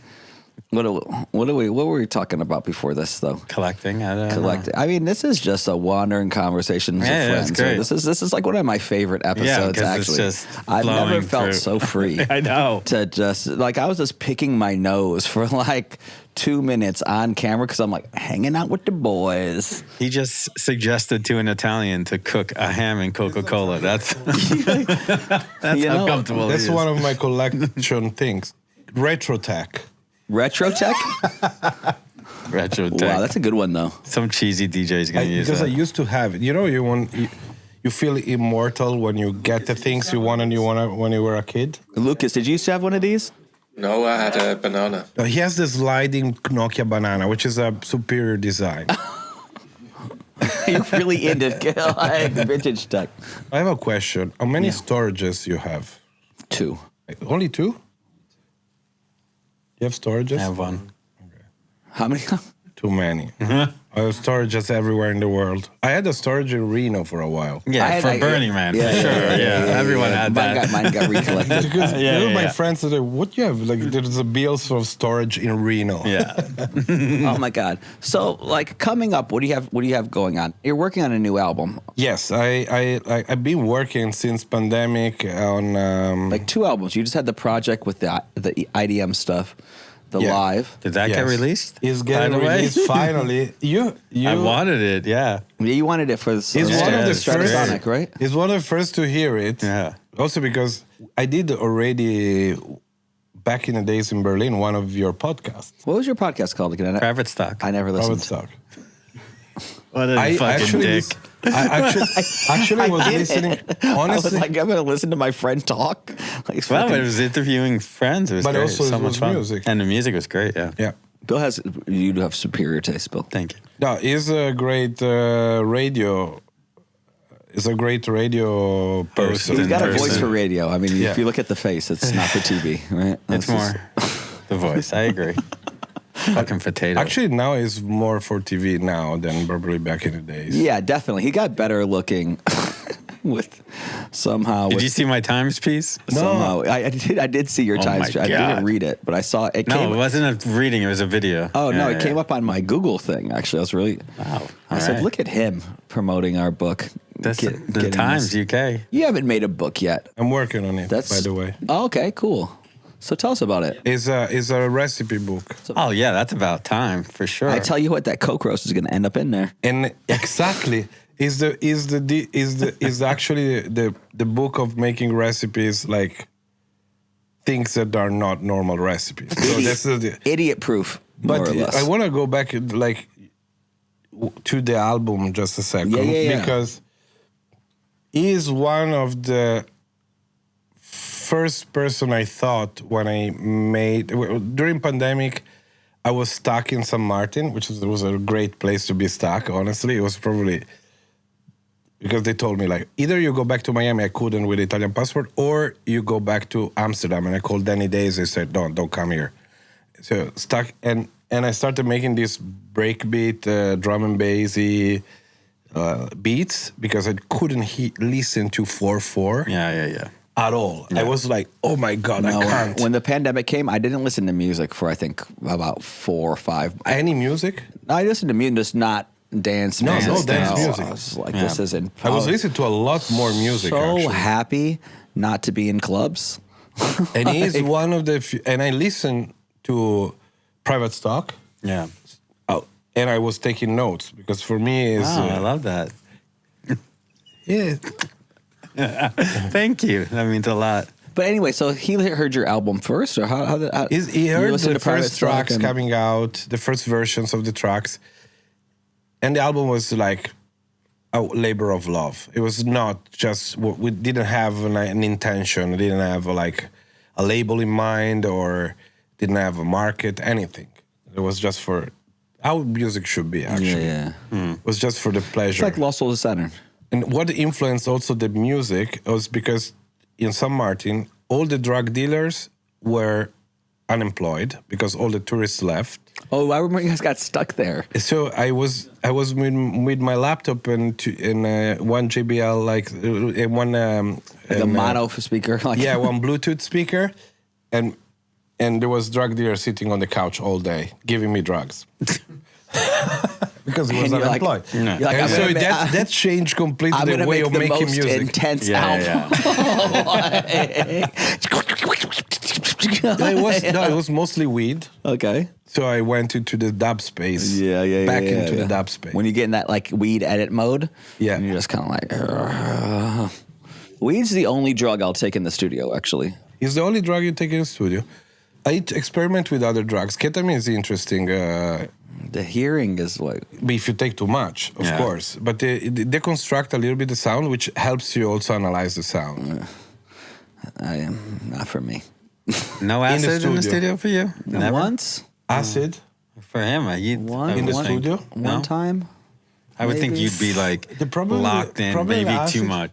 what were we talking about before this though? Collecting. I don't know. I mean, this is just a wandering conversation with friends. it's great. So this is like one of my favorite episodes. 'cause Actually, it's just I've never flowing felt through. so free. I know. To just like I was just picking my nose for like 2 minutes on camera because I'm like hanging out with the boys. He just suggested to an Italian to cook a ham in Coca-Cola. That's how comfortable That's he is. one of my collection things. Retro tech. Retro tech. Retro tech. Wow, that's a good one though. Some cheesy DJ is going to use Because that. I used to have it. You you feel immortal when you get the things you want when you were a kid. Lucas, did you used to have one of these? No, I had a banana. He has the sliding Nokia banana, which is a superior design. You're really into vintage tech. I have a question. How many storages you have? 2. Only 2? You have storages? I have one. How many? Too many. I have storages everywhere in the world. I had a storage in Reno for a while. Yeah, for Burning Man, for sure. Yeah, everyone had that. Mine got recollected. Because Yeah, my yeah. friends said, what you have? Like, there's a bills of storage in Reno. Yeah. Oh my God! So, like, coming up, what do you have going on? You're working on a new album, Yes, I've been working since pandemic on... like 2 albums. You just had the project with the IDM stuff, the Yeah. live. Did that get released? It's getting By the way? released finally. I wanted it, yeah. Yeah, you wanted it for the He's one of the Stratosonic, first, right? He's one of the first to hear it. Yeah. Also because I did already back in the days in Berlin one of your podcasts. What was your podcast called again? Private stock. I never listened. Private Stock. What a I fucking actually, dick. I was listening. I was Honestly, like, I'm gonna listen to my friend talk. Like, it's Well, fucking- it was interviewing friends. It was But great. also so it much was fun. music. And the music was great, yeah. yeah. Bill has you do have superior taste, Bill. Thank you. No, he's a great radio. He's a great radio person. He's got a person. voice for radio. I mean, Yeah. if you look at the face, it's not for TV, right? It's That's more just- the voice. I agree. Fucking potato. Actually, now it's more for TV now than probably back in the days. Yeah, definitely. He got better looking with somehow. Did with, you see my Times piece? Somehow, I did see your Oh times. my I didn't God. read it, but I saw it. No, Came, it wasn't a reading. It was a video. Oh no, Yeah, it came yeah. up on my Google thing. Actually, I was really. Wow. I All said, right. "Look at him promoting our book." That's the getting Times this. UK. You haven't made a book yet. I'm working on it, That's by the way. Oh, okay, cool. So tell us about it. It's a recipe book. Oh yeah, that's about time for sure. I tell you what, that Coke roast is going to end up in there. And exactly is actually the book of making recipes like things that are not normal recipes. So that's the, Idiot proof, more but or less. I want to go back like to the album just a second Yeah. because he is one of the first person I thought when I made during pandemic. I was stuck in San Martin, which was a great place to be stuck. Honestly, it was probably because they told me like either you go back to Miami, I couldn't with Italian passport, or you go back to Amsterdam. And I called Danny Days. They said, don't come here. So stuck, and I started making these breakbeat, drum and bassy beats because I couldn't listen to 4/4 Yeah. at all. I was like, oh my god, No, I can't. when the pandemic came, I didn't listen to music for I think about 4 or 5. Any music? I listened to music, just not dance No, music. no dance No, music. I was like, this isn't. I was listening to a lot more music. so actually. happy not to be in clubs. And he's one of the few, and I listened to Private Stock. Yeah. And I was taking notes because for me is Wow, I love that. yeah. Thank you. That means a lot. But anyway, so he heard your album first, or how He you heard listened the to Private first Stock tracks and- coming out, the first versions of the tracks, and the album was like a labor of love. It was not just we didn't have an intention, we didn't have like a label in mind, or didn't have a market, anything. It was just for how music should be. Actually, Yeah. It was just for the It's pleasure. like Lost Souls of Saturn. And what influenced also the music was because in San Martin, all the drug dealers were unemployed because all the tourists left. Oh, I remember you guys got stuck there. So I was with my laptop and one JBL like one Like a mono speaker. Like, yeah, one Bluetooth speaker, and there was drug dealer sitting on the couch all day giving me drugs. Because he was And you're like- unemployed. you're like, and I'm so gonna ma- that changed completely I'm the gonna way make of the making most music. intense Yeah, album. It was mostly weed. Okay. So I went into the dub space. Yeah. Back yeah, into yeah. the dub space. When you get in that like weed edit mode, Yeah. and you're just kind of like, "Ugh." Weed's the only drug I'll take in the studio. Actually, It's the only drug you take in the studio. I experiment with other drugs. Ketamine is interesting. The hearing is what. If you take too much, of course. But they deconstruct a little bit the sound, which helps you also analyze the sound. Not for me. No acid in the studio for you? Never? Once? Acid? For him, in the studio? One time? I would think Maybe. you'd be like The problem- locked in, problem maybe acid- too much.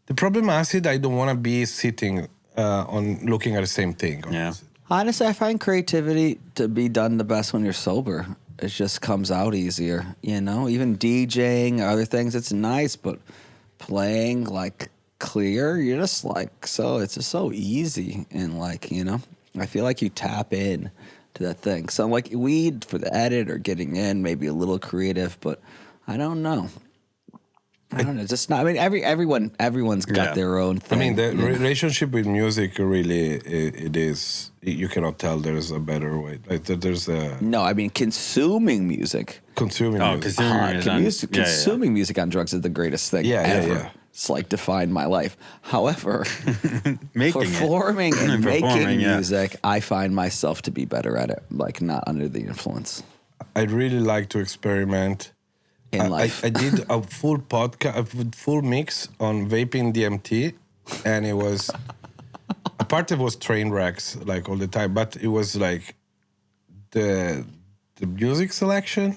The problem acid, I don't want to be sitting on looking at the same thing. Yeah. Honestly, I find creativity to be done the best when you're sober. It just comes out easier, you know? Even DJing, other things, it's nice, but playing like clear, you're just like, it's just so easy. And like, you know, I feel like you tap in to that thing. So like weed for the edit or getting in, maybe a little creative, but I don't know. I don't know. Just not. I mean, everyone's got their own thing. I mean, the relationship with music really, it is. You cannot tell there's a better way. Like there's a No, I mean consuming music. consuming music. Consuming music on drugs is the greatest thing ever. It's like defined my life. However, performing and making music, I find myself to be better at it. Like not under the influence. I'd really like to experiment. In life. I did a full podcast, a full mix on vaping DMT, and it was a part of it was train wrecks like all the time, but it was like the music selection.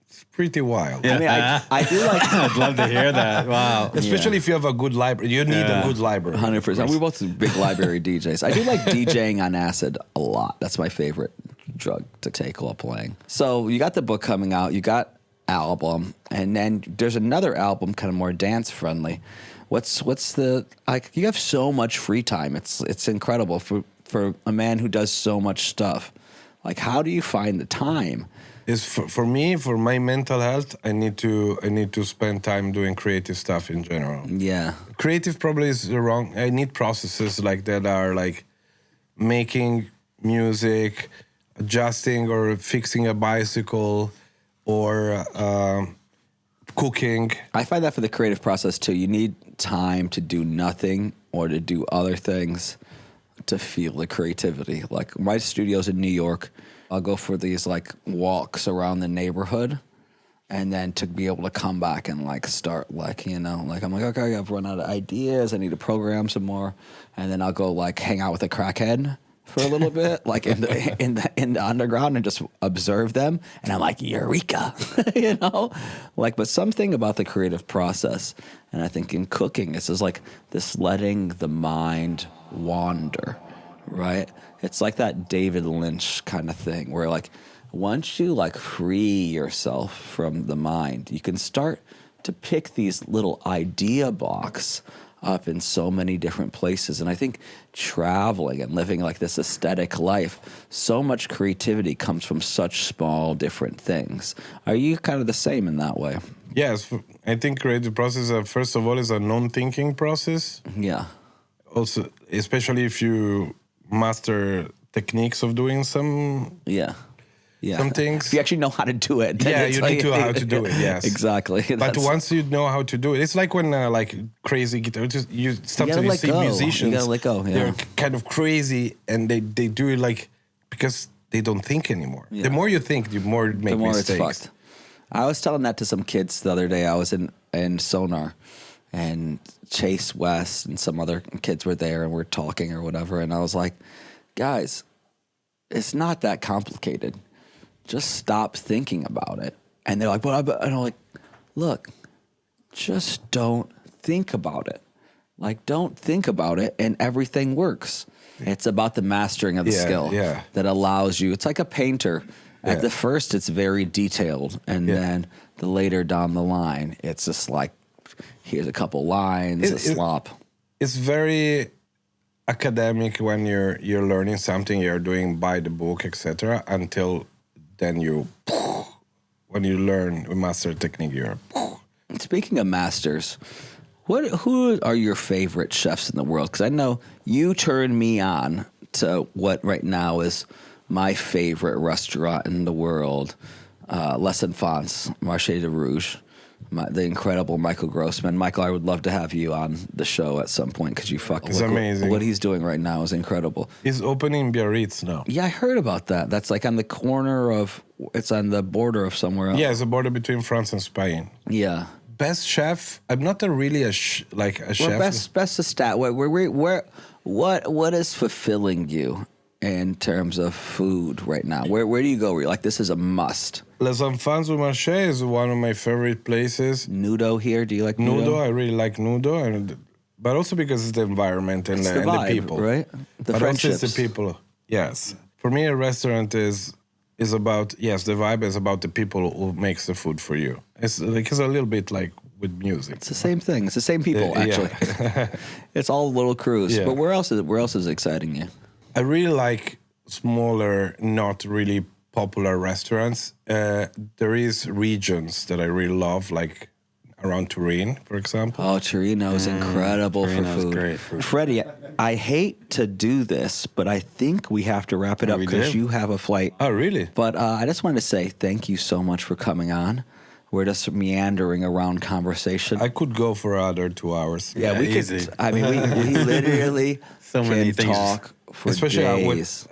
It's pretty wild. I mean, I do like. I'd love to hear that. Wow. Especially if you have a good library. You need a good library. 100%. We're both big library DJs. I do like DJing on acid a lot. That's my favorite drug to take while playing. So you got the book coming out. You got album, and then there's another album kind of more dance friendly. What's the like? You have so much free time. It's incredible for a man who does so much stuff. Like, how do you find the time? Is for me, for my mental health, I need to spend time doing creative stuff in general. Yeah, creative probably is the wrong. I need processes like that are like making music, adjusting or fixing a bicycle, or cooking. I find that for the creative process too. You need time to do nothing or to do other things to feel the creativity. Like my studio's in New York. I'll go for these like walks around the neighborhood, and then to be able to come back and like start like, you know, like I'm like, okay, I've run out of ideas. I need to program some more. And then I'll go like hang out with a crackhead for a little bit, like in the underground, and just observe them. And I'm like, eureka, you know, like. But something about the creative process, and I think in cooking, it's just like this letting the mind wander, right? It's like that David Lynch kind of thing, where like once you like free yourself from the mind, you can start to pick these little idea box up in so many different places. And I think traveling and living like this aesthetic life, so much creativity comes from such small different things. Are you kind of the same in that way? Yes, I think creative process, first of all, is a non-thinking process. Yeah. Also, especially if you master techniques of doing some some things. If you actually know how to do it. Yeah, you need to know how to do it, yes. Exactly. But once you know how to do it, it's like when like crazy guitarists, you sometimes see musicians, you gotta let go. Yeah. They're kind of crazy, and they do it like because they don't think anymore. Yeah. The more you think, the more you make mistakes. It's fucked. I was telling that to some kids the other day. I was in Sonar, and Chase West and some other kids were there, and we're talking or whatever. And I was like, guys, it's not that complicated. Just stop thinking about it. And they're like, and I'm like, look, just don't think about it. Like, don't think about it, and everything works. It's about the mastering of the skill that allows you. It's like a painter. At the first, it's very detailed, and then the later down the line, it's just like, here's a couple lines, a slop. It's very academic when you're learning something, you're doing by the book, etc. Until then when you learn a master technique, you're. Speaking of masters, who are your favorite chefs in the world? Because I know you turned me on to what right now is my favorite restaurant in the world, Les Enfants, Marché de Rouge. the incredible Michael Grossman. Michael, I would love to have you on the show at some point because you fucking It's amazing. What he's doing right now is incredible. He's opening Biarritz now. Yeah, I heard about that. That's like on the corner of, it's on the border of somewhere else. Yeah, it's a border between France and Spain. Yeah. Best chef? I'm not a chef. Well, best to stat. What is fulfilling you in terms of food right now? Where do you go where you're like, this is a must? Les Enfants du Marché is one of my favorite places. Nudo here, do you like Nudo? I really like Nudo, but also because it's the environment and, the vibe, the people. Right? But friendships. also it's the people. Yes. For me, a restaurant is about, the vibe is about the people who makes the food for you. It's a little bit like with music. It's the same thing. It's the same people, actually. It's all little crews. Yeah. But where else is exciting you? I really like smaller, not really popular restaurants. There is regions that I really love, like around Turin, for example. Oh, Torino is incredible for food. Great food. Freddie, I hate to do this, but I think we have to wrap it up We because do. you have a flight. Oh, really? But I just wanted to say thank you so much for coming on. We're just meandering around conversation. I could go for another 2 hours. Yeah, we easy. could. I mean, we literally So many can things. talk for Especially days.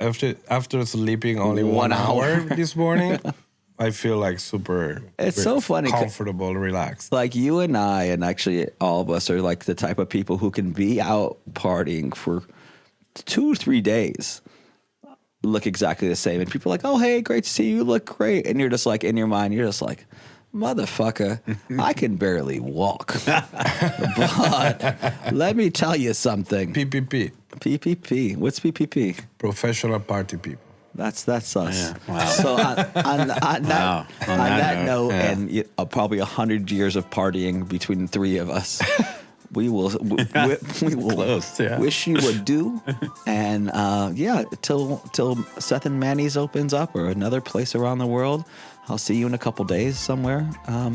after sleeping only 1 hour this morning, I feel like super It's so funny 'cause- comfortable, relaxed. Like you and I, and actually all of us are like the type of people who can be out partying for 2 or 3 days, look exactly the same, and people are like, "Oh, hey, great to see you. You look great," and you're just like in your mind, you're just like, "Motherfucker, I can barely walk." But let me tell you something. PPP, PPP. What's PPP? professional party people. That's us. Yeah. Wow. So on Wow. that note, yeah. and probably 100 years of partying between the three of us, we will Close, yeah. wish you adieu, and till Seth and Manny's opens up or another place around the world. I'll see you in a couple days somewhere.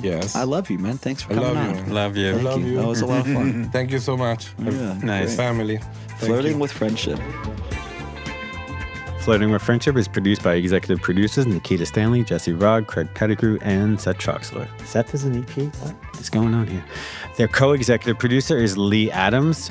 Yes. I love you, man. Thanks for I coming love on. you. Love you. I love you. That was a lot of fun. Thank you so much. Yeah, Nice. Family. Thank Flirting you. with friendship. Flirting with Friendship is produced by executive producers Nikita Stanley, Jesse Rogg, Craig Pettigrew, and Seth Troxler. Seth is an EP? What is going on here? Their co-executive producer is Lee Adams.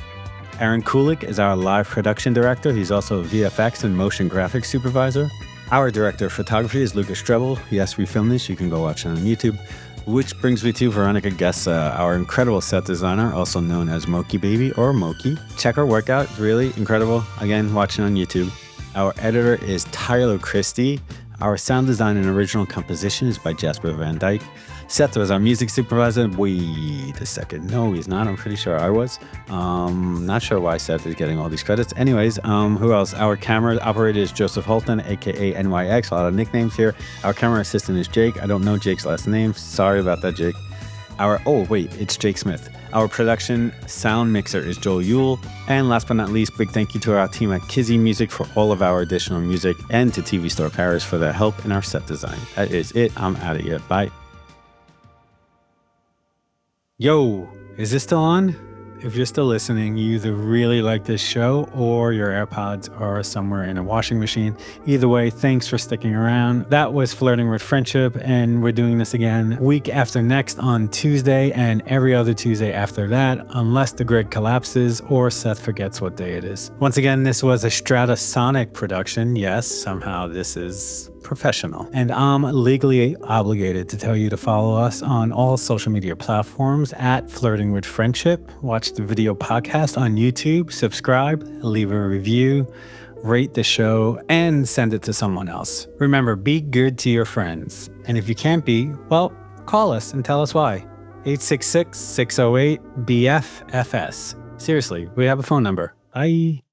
Aaron Kulik is our live production director. He's also a VFX and motion graphics supervisor. Our director of photography is Lucas Strebel. Yes, we filmed this. You can go watch it on YouTube. Which brings me to Veronica Gessa, our incredible set designer, also known as Moki Baby or Moki. Check her work out. It's really incredible. Again, watch it on YouTube. Our editor is Tyler Christie. Our sound design and original composition is by Jasper Van Dyke. Seth was our music supervisor. Wait a second. No, he's not. I'm pretty sure I was. Not sure why Seth is getting all these credits. Anyways, who else? Our camera operator is Joseph Holton, a.k.a. NYX. A lot of nicknames here. Our camera assistant is Jake. I don't know Jake's last name. Sorry about that, Jake. It's Jake Smith. Our production sound mixer is Joel Yule. And last but not least, big thank you to our team at Kizzy Music for all of our additional music and to TV Store Paris for their help in our set design. That is it. I'm out of here. Bye. Yo, is this still on? If you're still listening, you either really like this show or your AirPods are somewhere in a washing machine. Either way, thanks for sticking around. That was Flirting with Friendship, and we're doing this again week after next on Tuesday and every other Tuesday after that, unless the grid collapses or Seth forgets what day it is. Once again, this was a Stratasonic production. Yes, somehow this is professional. And I'm legally obligated to tell you to follow us on all social media platforms at Flirting with Friendship. Watch the video podcast on YouTube, subscribe, leave a review, rate the show, and send it to someone else. Remember, be good to your friends. And if you can't be, well, call us and tell us why. 866-608-BFFS. Seriously, we have a phone number. Bye.